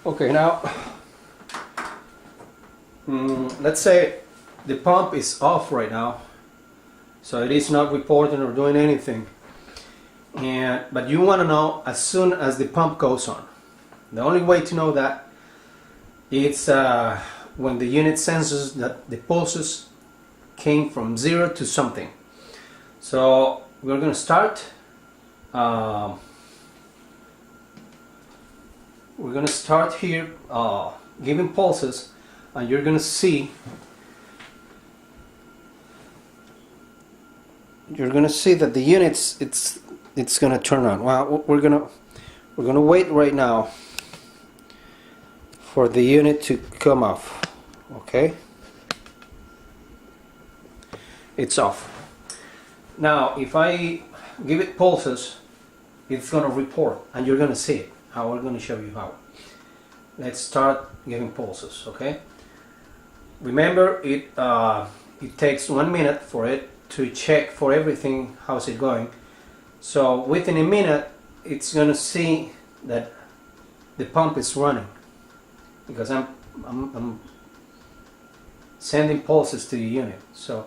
Okay, now let's say the pump is off right now, so it is not reporting or doing anything, but you want to know as soon as the pump goes on. The only way to know that is when the unit senses that the pulses came from 0 to something. So we're going to start. We're going to start here giving pulses, and you're going to see. You're going to see that the units it's going to turn on. Well, we're going to wait right now for the unit to come off. Okay, it's off. Now if I give it pulses, it's going to report, and you're going to see it. How we're going to show you how. Let's start giving pulses. Okay, remember it takes 1 minute for it to check for everything. How's it going? So within a minute it's going to see that the pump is running, because I'm sending pulses to the unit. So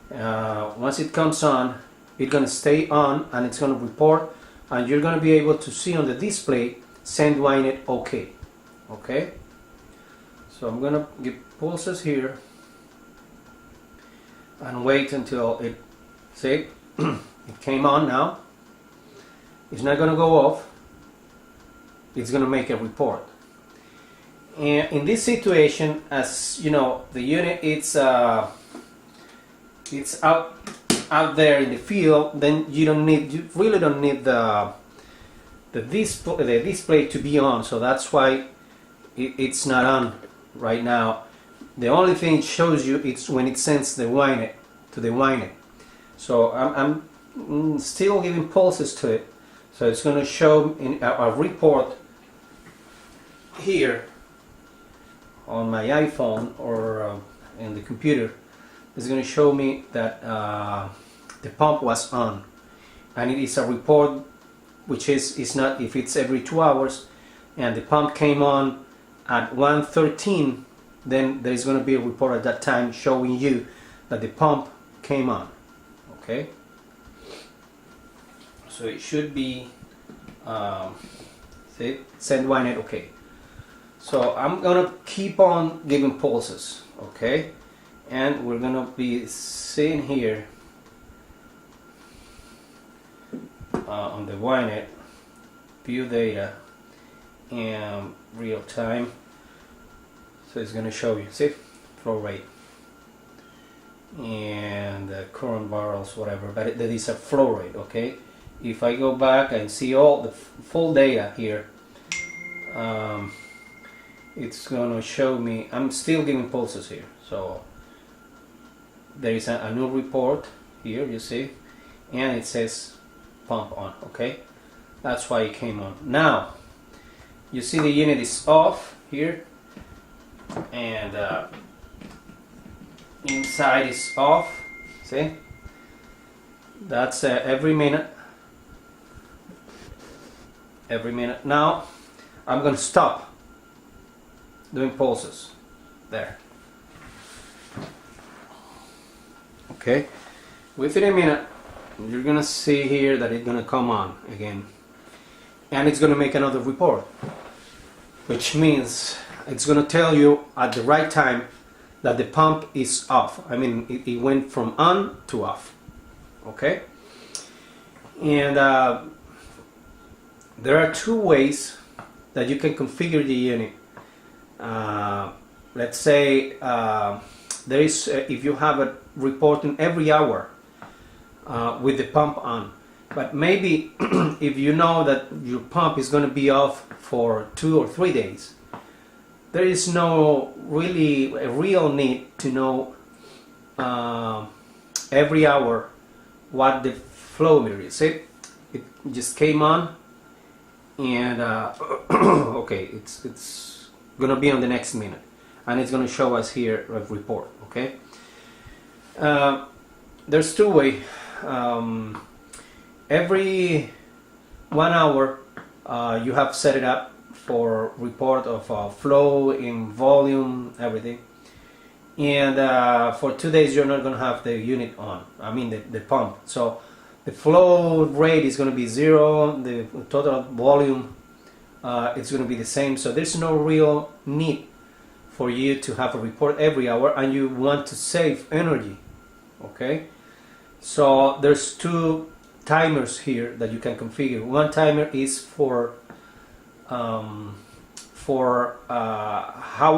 once it comes on, it's going to stay on and it's going to report, and you're going to be able to see on the display send unit OK. Okay, so I'm going to give pulses here and wait until it, see, it came on now. It's not going to go off, it's going to make a report. And in this situation, as you know, the unit it's out there in the field, then you really don't need the display to be on. So that's why it's not on right now. The only thing it shows you it's when it sends the unit to the unit. So I'm still giving pulses to it, so it's going to show in a report here on my iPhone or in the computer. It's going to show me that the pump was on, and it is a report which is not if it's every 2 hours and the pump came on at 1:13, then there is going to be a report at that time showing you that the pump came on. Okay, so it should be see, send unit OK. So I'm gonna keep on giving pulses. Okay, and we're gonna be seeing here on the YNet view data and real time. So it's going to show you, see, flow rate and the current barrels, whatever, but that is a flow rate. Okay, if I go back and see all the full data here, it's going to show me I'm still giving pulses here. So there is a new report here, you see, and it says pump on. Okay, that's why it came on. Now you see the unit is off here, and inside is off. See, that's every minute. Now I'm going to stop doing pulses there. Okay, within a minute you're gonna see here that it's gonna come on again, and it's gonna make another report, which means it's gonna tell you at the right time that the pump is off. I mean, it went from on to off. Okay, and there are two ways that you can configure the unit. Let's say there is if you have it reporting every hour with the pump on, but maybe if you know that your pump is going to be off for 2 or 3 days, there is no really a real need to know every hour what the flow meter is. It just came on, and okay, it's gonna be on the next minute, and it's gonna show us here a report. Okay, there's two ways. Every 1 hour you have set it up for report of flow in volume, everything. And for 2 days you're not going to have the unit on, I mean the pump. So the flow rate is going to be 0, the total volume it's going to be the same. So there's no real need for you to have a report every hour, and you want to save energy. Okay, so there's 2 timers here that you can configure. One timer is for how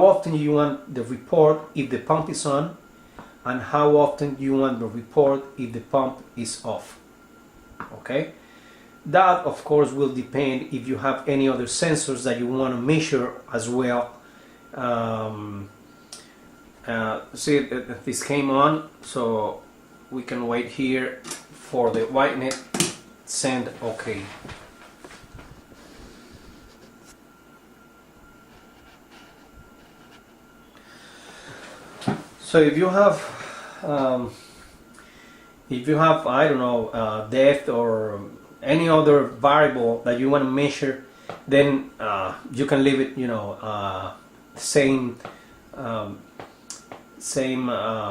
often you want the report if the pump is on, and how often you want the report if the pump is off. Okay, that of course will depend if you have any other sensors that you want to measure as well. See, this came on, so we can wait here for the Witech send OK. So if you have I don't know, depth or any other variable that you want to measure, then you can leave it, you know, same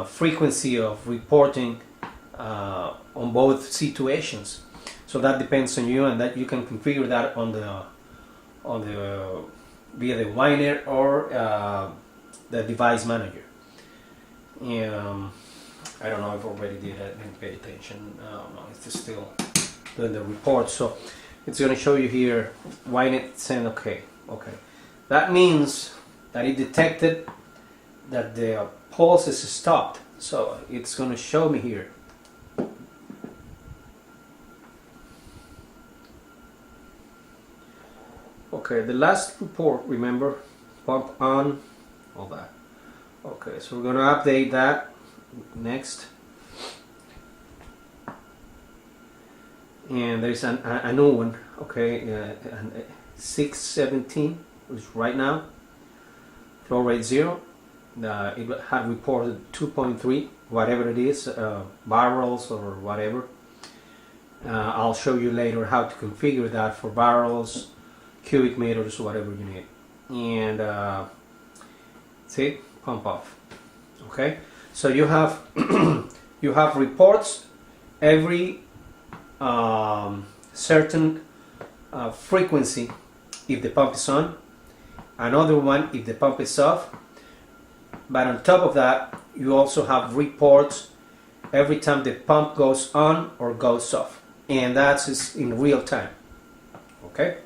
frequency of reporting on both situations. So that depends on you, and that you can configure that on the via the Witech or the device manager. I don't know if I already did it, didn't pay attention. No, it's just still doing the report. So it's going to show you here Witech send OK. Okay, that means that it detected that the pulse is stopped. So it's going to show me here. Okay, the last report, remember, pump on, all that. Okay, so we're going to update that next. And there's a new one, okay, 617, which is right now, flow rate 0. It had reported 2.3, whatever it is, barrels or whatever. I'll show you later how to configure that for barrels, cubic meters, whatever you need. And see, pump off. Okay, so you have you have reports every certain frequency if the pump is on, another one if the pump is off. But on top of that, you also have reports every time the pump goes on or goes off, and that's in real time. Okay.